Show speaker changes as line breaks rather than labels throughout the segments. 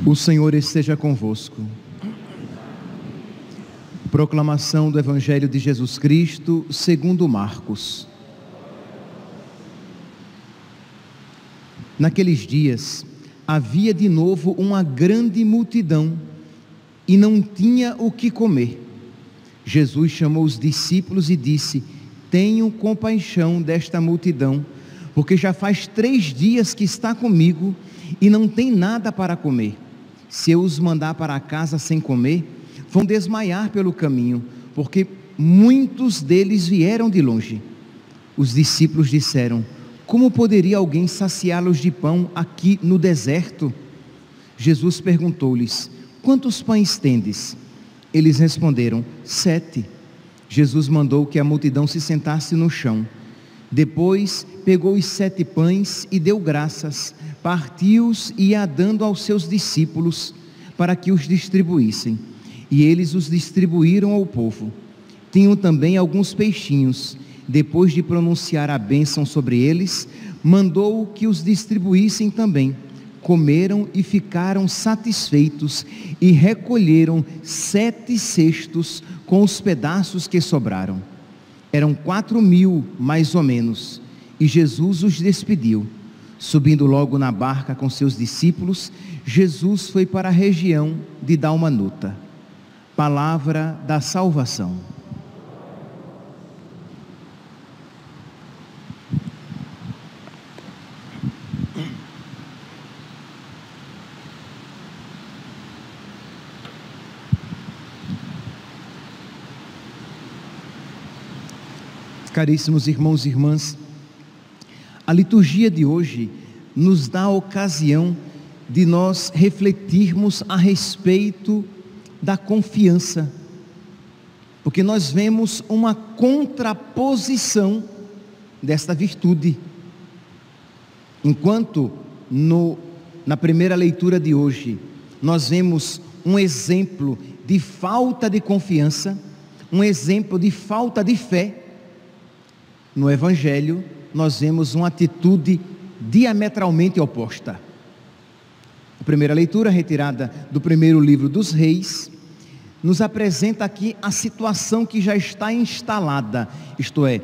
O Senhor esteja convosco. Proclamação do Evangelho de Jesus Cristo segundo Marcos. Naqueles dias, havia de novo uma grande multidão e não tinha o que comer. Jesus chamou os discípulos e disse: tenham compaixão desta multidão, porque já faz 3 dias que está comigo e não tem nada para comer. Se eu os mandar para casa sem comer, vão desmaiar pelo caminho, porque muitos deles vieram de longe. Os discípulos disseram: como poderia alguém saciá-los de pão aqui no deserto? Jesus perguntou-lhes: quantos pães tendes? Eles responderam: 7. Jesus mandou que a multidão se sentasse no chão. Depois pegou os 7 pães e deu graças, partiu-os e ia dando aos seus discípulos para que os distribuíssem. E eles os distribuíram ao povo. Tinham também alguns peixinhos. Depois de pronunciar a bênção sobre eles, mandou que os distribuíssem também. Comeram e ficaram satisfeitos e recolheram 7 cestos com os pedaços que sobraram. Eram 4.000 mais ou menos, e Jesus os despediu. Subindo logo na barca com seus discípulos, Jesus foi para a região de Dalmanuta. Palavra da salvação. Caríssimos irmãos e irmãs, a liturgia de hoje nos dá a ocasião de nós refletirmos a respeito da confiança, porque nós vemos uma contraposição desta virtude. Enquanto na primeira leitura de hoje nós vemos um exemplo de falta de confiança, um exemplo de falta de fé, no Evangelho nós vemos uma atitude diametralmente oposta. A primeira leitura, retirada do primeiro livro dos Reis, nos apresenta aqui a situação que já está instalada, isto é,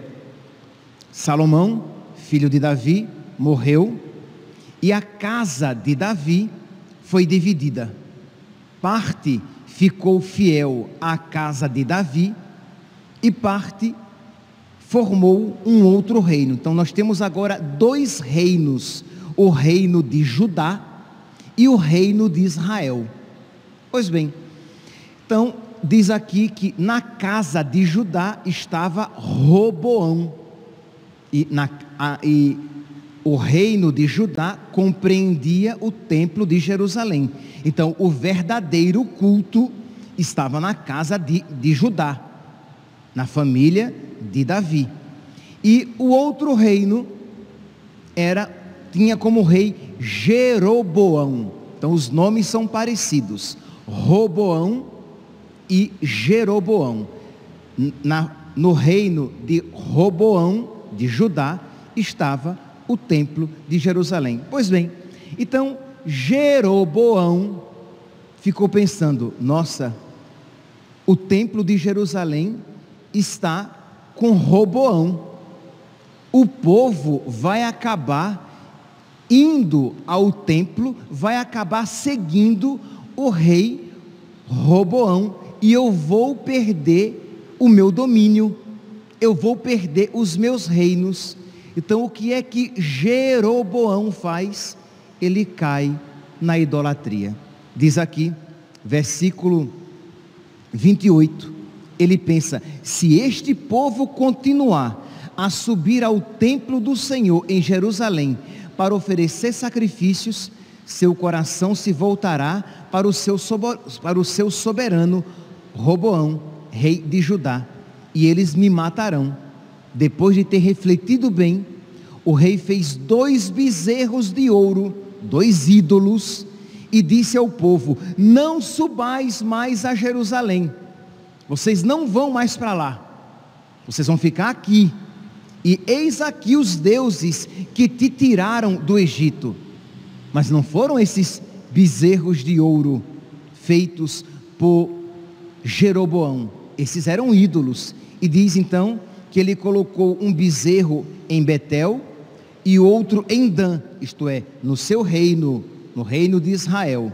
Salomão, filho de Davi, morreu, e a casa de Davi foi dividida. Parte ficou fiel à casa de Davi e parte formou um outro reino. Então nós temos agora 2 reinos, o reino de Judá e o reino de Israel. Pois bem, então diz aqui que na casa de Judá estava Roboão, e o reino de Judá compreendia o templo de Jerusalém. Então o verdadeiro culto estava na casa de Judá, na família de Davi. E o outro reino tinha como rei Jeroboão. Então os nomes são parecidos, Roboão e Jeroboão. No reino de Roboão, de Judá, estava o templo de Jerusalém. Pois bem, então Jeroboão ficou pensando: nossa, o templo de Jerusalém está com Roboão, o povo vai acabar indo ao templo, vai acabar seguindo o rei Roboão, e eu vou perder o meu domínio, eu vou perder os meus reinos. Então o que é que Jeroboão faz? Ele cai na idolatria. Diz aqui, versículo 28, ele pensa: se este povo continuar a subir ao templo do Senhor em Jerusalém para oferecer sacrifícios, seu coração se voltará para o seu soberano Roboão, rei de Judá, e eles me matarão. Depois de ter refletido bem, o rei fez 2 bezerros de ouro 2 ídolos, e disse ao povo: não subais mais a Jerusalém, vocês não vão mais para lá, vocês vão ficar aqui, e eis aqui os deuses que te tiraram do Egito. Mas não foram esses bezerros de ouro feitos por Jeroboão, esses eram ídolos. E diz então que ele colocou um bezerro em Betel e outro em Dan, isto é, no seu reino, no reino de Israel.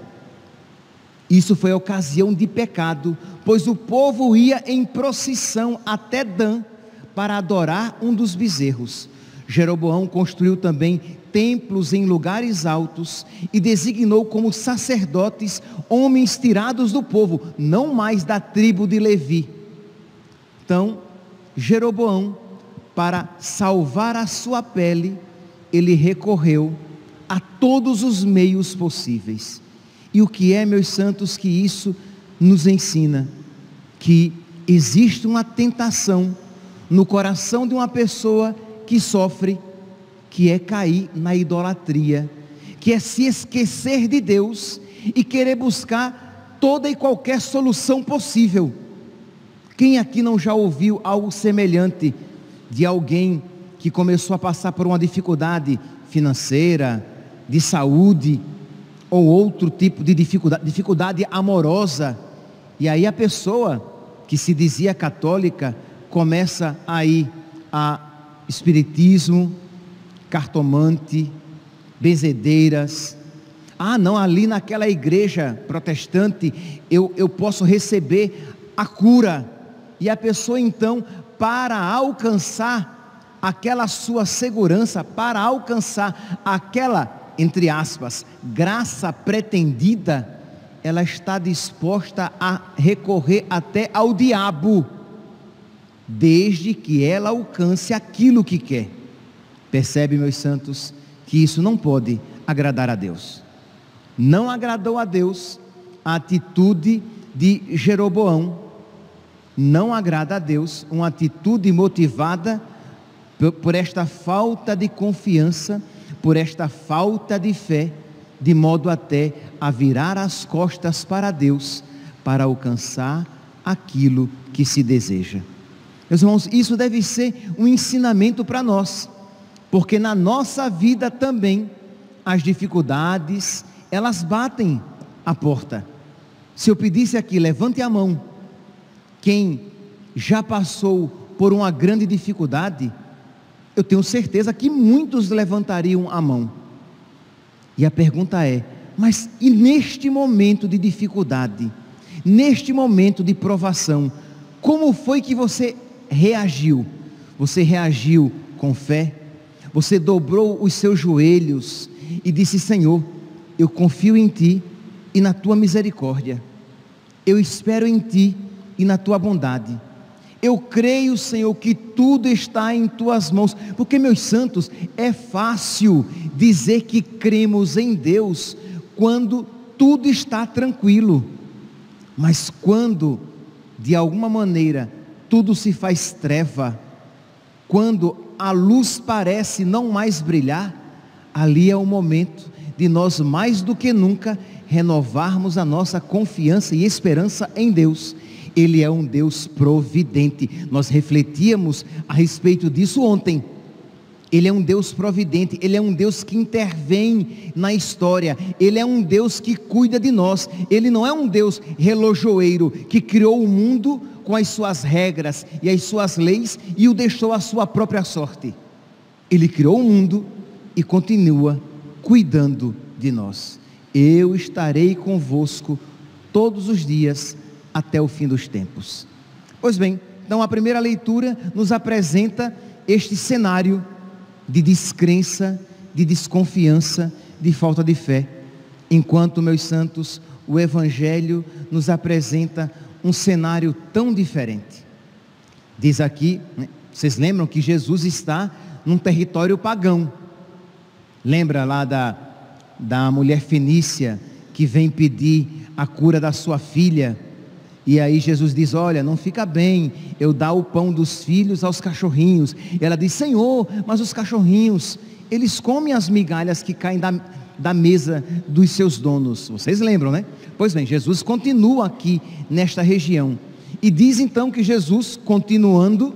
Isso foi ocasião de pecado, pois o povo ia em procissão até Dan para adorar um dos bezerros. Jeroboão construiu também templos em lugares altos e designou como sacerdotes homens tirados do povo, não mais da tribo de Levi. Então, Jeroboão, para salvar a sua pele, ele recorreu a todos os meios possíveis. E o que é, meus santos, que isso nos ensina? Que existe uma tentação no coração de uma pessoa que sofre, que é cair na idolatria, que é se esquecer de Deus e querer buscar toda e qualquer solução possível. Quem aqui não já ouviu algo semelhante de alguém que começou a passar por uma dificuldade financeira, de saúde, ou outro tipo de dificuldade amorosa, e aí a pessoa que se dizia católica começa a ir a espiritismo, cartomante, benzedeiras. Ah não, ali naquela igreja protestante eu posso receber a cura. E a pessoa então, para alcançar aquela sua segurança, para alcançar aquela, entre aspas, graça pretendida, ela está disposta a recorrer até ao diabo, desde que ela alcance aquilo que quer. Percebe, meus santos, que isso não pode agradar a Deus. Não agradou a Deus a atitude de Jeroboão. Não agrada a Deus uma atitude motivada por esta falta de confiança, por esta falta de fé, de modo até a virar as costas para Deus, para alcançar aquilo que se deseja. Meus irmãos, isso deve ser um ensinamento para nós, porque na nossa vida também as dificuldades, elas batem a porta. Se eu pedisse aqui, levante a mão, quem já passou por uma grande dificuldade, eu tenho certeza que muitos levantariam a mão. E a pergunta é: mas e neste momento de dificuldade, neste momento de provação, como foi que você reagiu? Você reagiu com fé? Você dobrou os seus joelhos e disse: Senhor, eu confio em Ti e na Tua misericórdia, eu espero em Ti e na Tua bondade, eu creio, Senhor, que tudo está em Tuas mãos. Porque, meus santos, é fácil dizer que cremos em Deus quando tudo está tranquilo, mas quando de alguma maneira tudo se faz treva, quando a luz parece não mais brilhar, ali é o momento de nós mais do que nunca renovarmos a nossa confiança e esperança em Deus. Ele é um Deus providente. Nós refletíamos a respeito disso ontem. Ele é um Deus providente, Ele é um Deus que intervém na história, Ele é um Deus que cuida de nós. Ele não é um Deus relojoeiro que criou o mundo com as suas regras e as suas leis e o deixou à sua própria sorte. Ele criou o mundo e continua cuidando de nós. Eu estarei convosco todos os dias até o fim dos tempos. Pois bem, então a primeira leitura nos apresenta este cenário de descrença, de desconfiança, de falta de fé. Enquanto, meus santos, o Evangelho nos apresenta um cenário tão diferente. Diz aqui, vocês lembram que Jesus está num território pagão. Lembra lá da mulher fenícia que vem pedir a cura da sua filha? E aí Jesus diz: olha, não fica bem eu dar o pão dos filhos aos cachorrinhos. E ela diz: Senhor, mas os cachorrinhos, eles comem as migalhas que caem da mesa dos seus donos. Vocês lembram, né? Pois bem, Jesus continua aqui nesta região. E diz então que Jesus, continuando,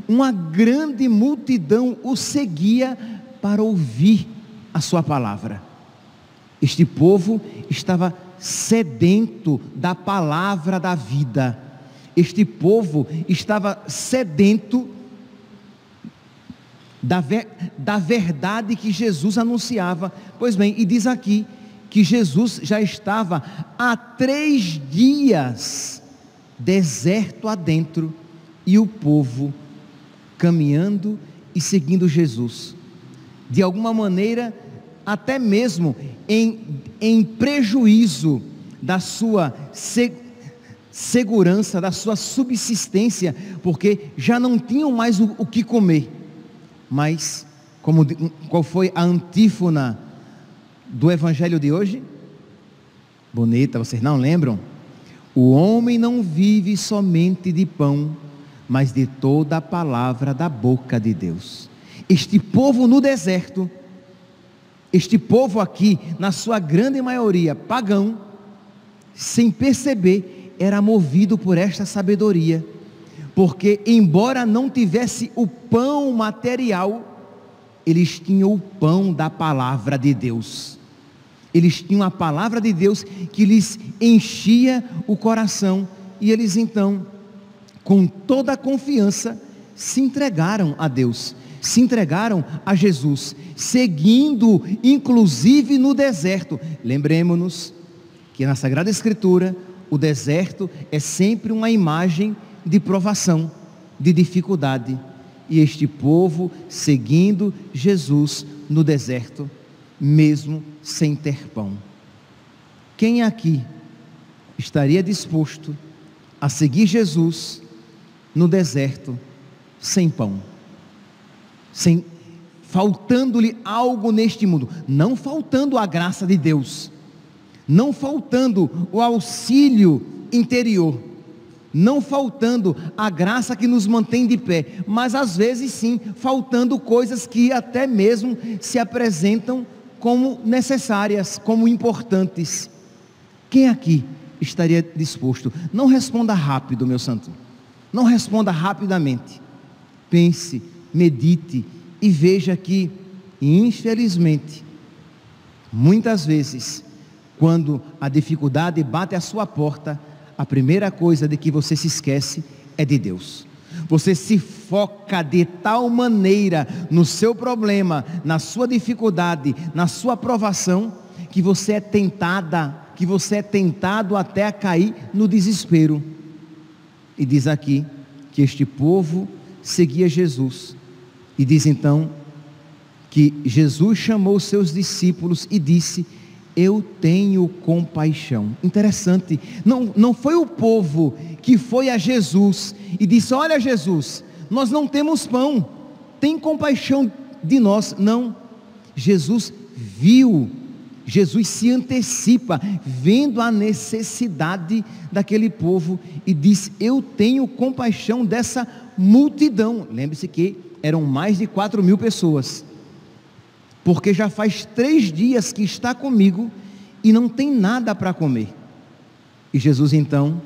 uma grande multidão o seguia para ouvir a sua palavra. Este povo estava sedento da palavra da vida. Este povo estava sedento da verdade que Jesus anunciava. Pois bem, e diz aqui que Jesus já estava há 3 dias deserto adentro, e o povo caminhando e seguindo Jesus, de alguma maneira, até mesmo em prejuízo da sua segurança, da sua subsistência, porque já não tinham mais o que comer. Mas, qual foi a antífona do evangelho de hoje? Bonita, vocês não lembram? O homem não vive somente de pão, mas de toda a palavra da boca de Deus. Este povo no deserto, este povo aqui, na sua grande maioria pagão, sem perceber, era movido por esta sabedoria, porque embora não tivesse o pão material, eles tinham o pão da palavra de Deus. Eles tinham a palavra de Deus que lhes enchia o coração, e eles então, com toda a confiança, se entregaram a Deus, se entregaram a Jesus, seguindo inclusive no deserto. Lembremos-nos que na Sagrada Escritura, o deserto é sempre uma imagem de provação, de dificuldade, e este povo seguindo Jesus no deserto, mesmo sem ter pão. Quem aqui estaria disposto a seguir Jesus no deserto sem pão, faltando-lhe algo neste mundo, não faltando a graça de Deus, não faltando o auxílio interior, não faltando a graça que nos mantém de pé, mas às vezes sim, faltando coisas que até mesmo se apresentam como necessárias, como importantes. Quem aqui estaria disposto? Não responda rápido, meu santo, não responda rapidamente. Pense, medite e veja que, infelizmente, muitas vezes, quando a dificuldade bate à sua porta, a primeira coisa de que você se esquece é de Deus. Você se foca de tal maneira no seu problema, na sua dificuldade, na sua provação, que você é tentado até a cair no desespero. E diz aqui que este povo seguia Jesus, e diz então que Jesus chamou seus discípulos e disse: eu tenho compaixão. Interessante, não foi o povo que foi a Jesus e disse: olha Jesus, nós não temos pão, tem compaixão de nós. Não, Jesus viu, Jesus se antecipa, vendo a necessidade daquele povo, e disse: eu tenho compaixão dessa multidão. Lembre-se que eram mais de 4.000 pessoas, porque já faz 3 dias que está comigo e não tem nada para comer. E Jesus então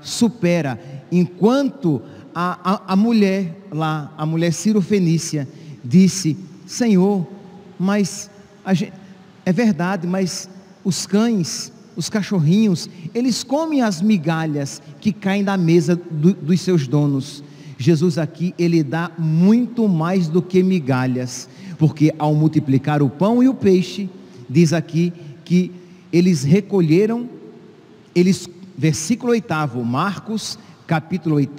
supera, enquanto a mulher lá, a mulher Ciro-fenícia, disse: Senhor, mas é verdade, mas os cães, os cachorrinhos, eles comem as migalhas que caem da mesa dos seus donos. Jesus aqui, ele dá muito mais do que migalhas, porque ao multiplicar o pão e o peixe, diz aqui que eles recolheram, versículo 8, Marcos capítulo 8,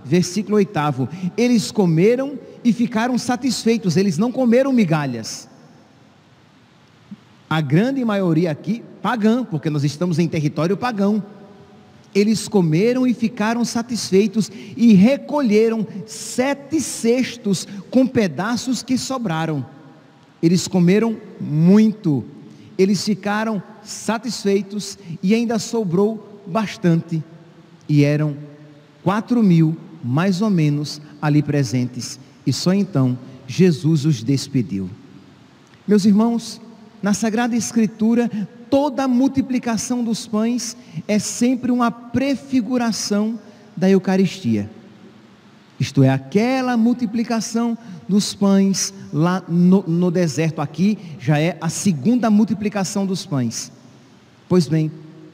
versículo 8, eles comeram e ficaram satisfeitos, eles não comeram migalhas. A grande maioria aqui, pagã, porque nós estamos em território pagão. Eles comeram e ficaram satisfeitos, e recolheram 7 cestos com pedaços que sobraram. Eles comeram muito, eles ficaram satisfeitos, e ainda sobrou bastante, e eram 4.000 mais ou menos ali presentes, e só então Jesus os despediu. Meus irmãos, na Sagrada Escritura, toda a multiplicação dos pães é sempre uma prefiguração da Eucaristia. Isto é, aquela multiplicação dos pães lá no deserto, aqui já é a segunda multiplicação dos pães. Pois bem,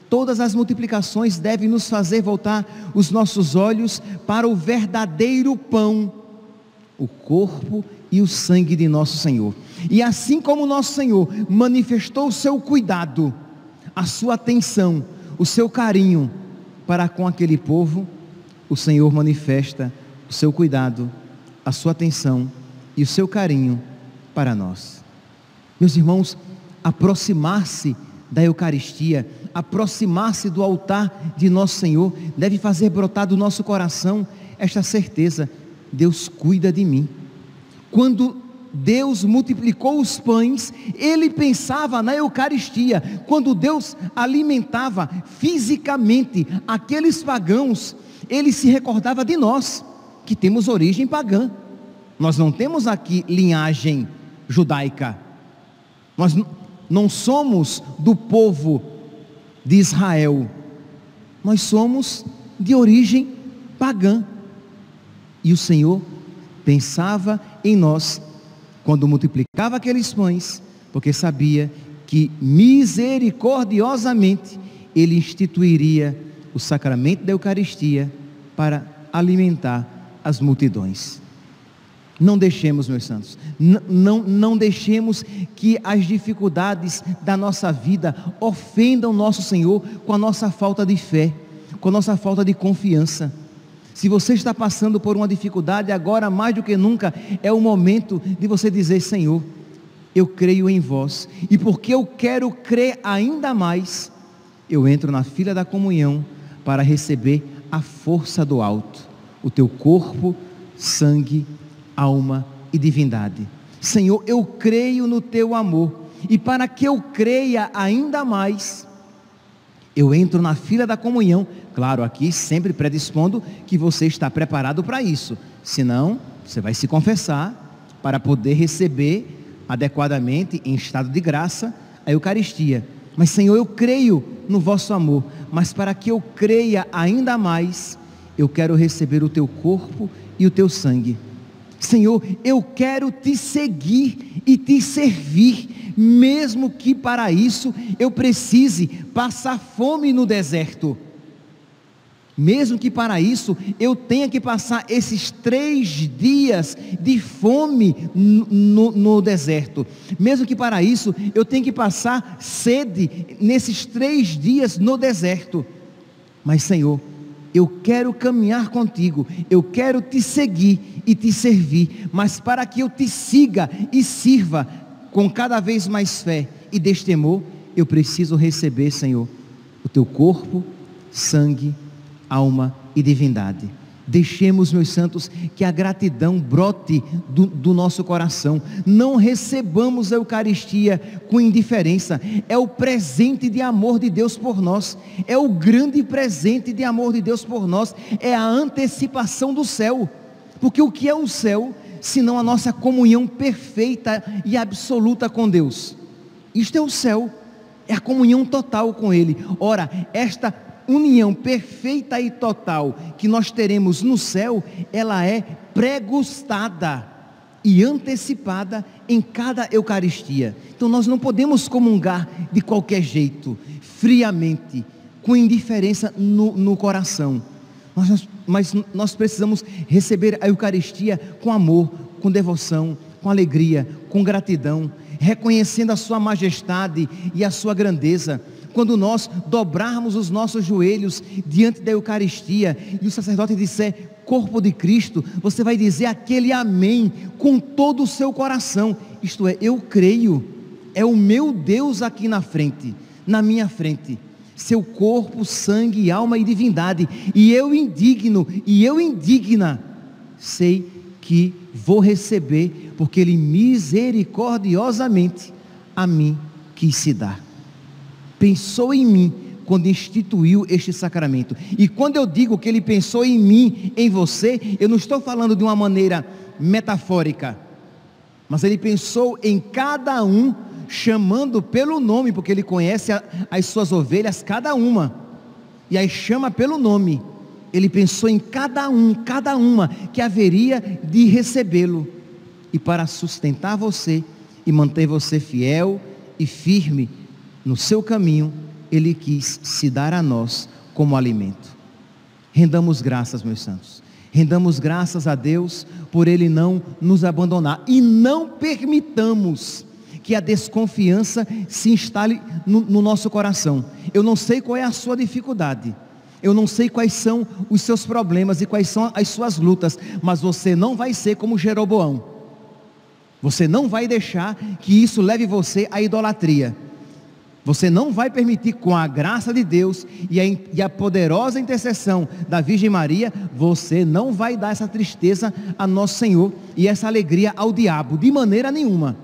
todas as multiplicações devem nos fazer voltar os nossos olhos para o verdadeiro pão, o corpo e o sangue de nosso Senhor. E assim como nosso Senhor manifestou o seu cuidado, a sua atenção, o seu carinho para com aquele povo, o Senhor manifesta o seu cuidado, a sua atenção e o seu carinho para nós. Meus irmãos, aproximar-se da Eucaristia, aproximar-se do altar de nosso Senhor, deve fazer brotar do nosso coração esta certeza: Deus cuida de mim. Quando Deus multiplicou os pães, Ele pensava na Eucaristia. Quando Deus alimentava fisicamente aqueles pagãos, Ele se recordava de nós, que temos origem pagã. Nós não temos aqui linhagem judaica, nós não somos do povo de Israel, nós somos de origem pagã. E o Senhor pensava em nós quando multiplicava aqueles pães, porque sabia que misericordiosamente Ele instituiria o sacramento da Eucaristia para alimentar as multidões. Não deixemos, meus santos, não deixemos que as dificuldades da nossa vida ofendam nosso Senhor com a nossa falta de fé, com a nossa falta de confiança. Se você está passando por uma dificuldade, agora mais do que nunca é o momento de você dizer: Senhor, eu creio em vós, e porque eu quero crer ainda mais, eu entro na fila da comunhão para receber a força do alto, o teu corpo, sangue, alma e divindade. Senhor, eu creio no teu amor, e para que eu creia ainda mais, eu entro na fila da comunhão. Claro, aqui sempre predispondo que você está preparado para isso, senão você vai se confessar para poder receber adequadamente, em estado de graça, a Eucaristia. Mas Senhor, eu creio no vosso amor, mas para que eu creia ainda mais, eu quero receber o teu corpo e o teu sangue. Senhor, eu quero te seguir e te servir, mesmo que para isso eu precise passar fome no deserto, mesmo que para isso eu tenha que passar esses 3 dias de fome no deserto, mesmo que para isso eu tenha que passar sede nesses 3 dias no deserto, mas Senhor, eu quero caminhar contigo, eu quero te seguir e te servir, mas para que eu te siga e sirva com cada vez mais fé e destemor, eu preciso receber, Senhor, o teu corpo, sangue, alma e divindade. Deixemos, meus santos, que a gratidão brote do nosso coração. Não recebamos a Eucaristia com indiferença. É o presente de amor de Deus por nós, é o grande presente de amor de Deus por nós, é a antecipação do céu. Porque o que é o céu, senão a nossa comunhão perfeita e absoluta com Deus? Isto é o céu, é a comunhão total com Ele. Ora, esta união perfeita e total que nós teremos no céu, ela é pregustada e antecipada em cada Eucaristia. Então nós não podemos comungar de qualquer jeito, friamente, com indiferença no coração, mas nós precisamos receber a Eucaristia com amor, com devoção, com alegria, com gratidão, reconhecendo a sua majestade e a sua grandeza. Quando nós dobrarmos os nossos joelhos diante da Eucaristia e o sacerdote disser corpo de Cristo, você vai dizer aquele amém com todo o seu coração. Isto é, eu creio, é o meu Deus aqui na frente, na minha frente, seu corpo, sangue, alma e divindade, e eu indigno, e eu indigna, sei que vou receber, porque Ele misericordiosamente a mim quis se dar. Pensou em mim quando instituiu este sacramento. E quando eu digo que Ele pensou em mim, em você, eu não estou falando de uma maneira metafórica, mas ele pensou em cada um, chamando pelo nome, porque ele conhece as suas ovelhas, cada uma, e aí chama pelo nome. Ele pensou em cada uma que haveria de recebê-lo, e para sustentar você e manter você fiel e firme no seu caminho, ele quis se dar a nós como alimento. Rendamos graças, meus santos, rendamos graças a Deus por Ele não nos abandonar, e não permitamos que a desconfiança se instale no nosso coração. Eu não sei qual é a sua dificuldade, eu não sei quais são os seus problemas e quais são as suas lutas, mas você não vai ser como Jeroboão. Você não vai deixar que isso leve você à idolatria. Você não vai permitir, com a graça de Deus e a poderosa intercessão da Virgem Maria, você não vai dar essa tristeza a nosso Senhor e essa alegria ao diabo, de maneira nenhuma.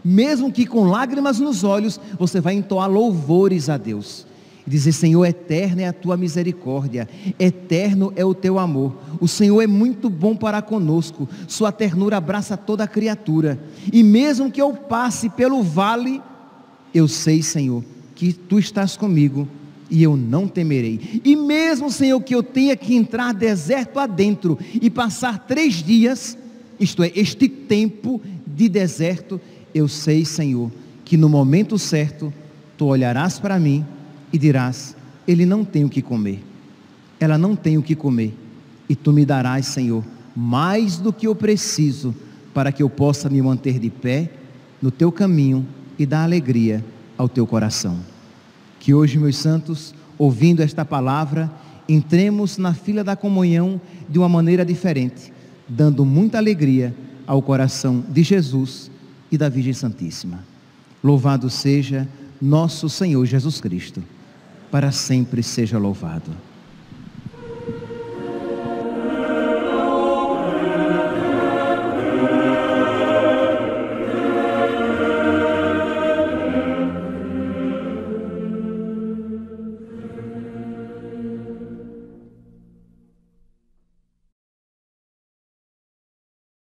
Mesmo que com lágrimas nos olhos, você vai entoar louvores a Deus. E dizer: Senhor, eterna é a tua misericórdia, eterno é o teu amor. O Senhor é muito bom para conosco, sua ternura abraça toda a criatura. E mesmo que eu passe pelo vale, eu sei, Senhor, que tu estás comigo e eu não temerei. E mesmo, Senhor, que eu tenha que entrar deserto adentro e passar 3 dias, isto é, este tempo de deserto, eu sei, Senhor, que no momento certo tu olharás para mim e dirás: ele não tem o que comer, ela não tem o que comer, e tu me darás, Senhor, mais do que eu preciso, para que eu possa me manter de pé no teu caminho e dar alegria ao teu coração. Que hoje, meus santos, ouvindo esta palavra, entremos na fila da comunhão de uma maneira diferente, dando muita alegria ao coração de Jesus e da Virgem Santíssima. Louvado seja nosso Senhor Jesus Cristo, para sempre seja louvado.